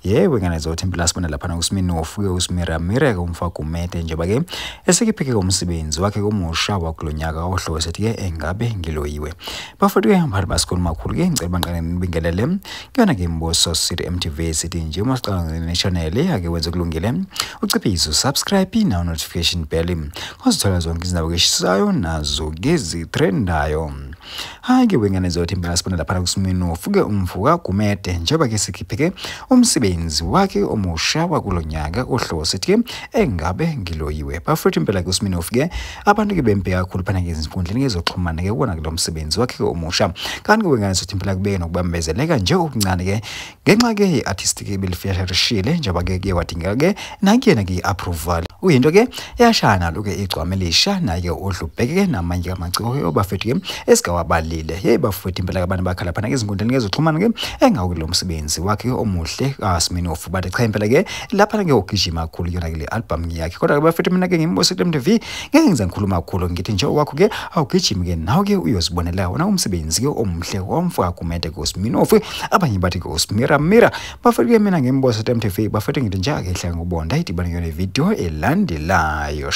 yebo ngane zothi impela sibona lapha uSminofu ke uSmiramira ke umfagumede njengoba ke esekiphike umsebenzi wakhe omusha wakulonyaka ohlobo sethi ke engabe ngiloyiwe bafethu ke mbali basikolo makhulu ke ngicela banqane nibingelele kuyona ke imbuso City MTV sithi nje uma siqala ne-channel ake wenze kulungile uciphize subscribe na notification bell kozithola zonke izindaba eshisayo nazo ke zitrendayo. Hayi ke wengane zothi impela sibona lapha uSminofu ke umvuka gumede njengoba ke sikiphike umsebenzi wakhe omusha wakulonyaka ohlobo sethi ke engabe ngiloyiwe bafethu impela ke uSminofu ke abantu ke bempe kakhulu phana ngezinkundleni kezoxhumana ke ubona lo msebenzi wakhe omusha kanti ke wengane zothi impela kubeke nokubambezeleka nje okuncane ke ngenxa ke i-artistic ebelifiyashishile njengoba ke kuyadingeka ke nakuyena ke approval uyinto ke yashana lo ke igcwame lisha naye odlubheke ke namanye amaciko ke obafethu ke esikawabalile hey bafethu impela abantu bakhala phana ngezinkundleni kezoxhumana ke engawo lo msebenzi wakhe omuhle kaSminofu bathi cha impela ke lapha ke ogijima kakhulu yona ke le album yakhe kodwa ke bafethu mina ke ngimbuso MTV ngeke ngize ngikhuluma kakhulu ngithi nje wakho ke awugijimi ke nawe ke uyozibonela wona umsebenzi ke omuhle womfaka kumede kuSminofu abanye bathi ke uSmiramira bafethu ke mina ngimbuso MTV bafethu ngithi nje ake hlanga ngobonda idibana yona video elandelayo.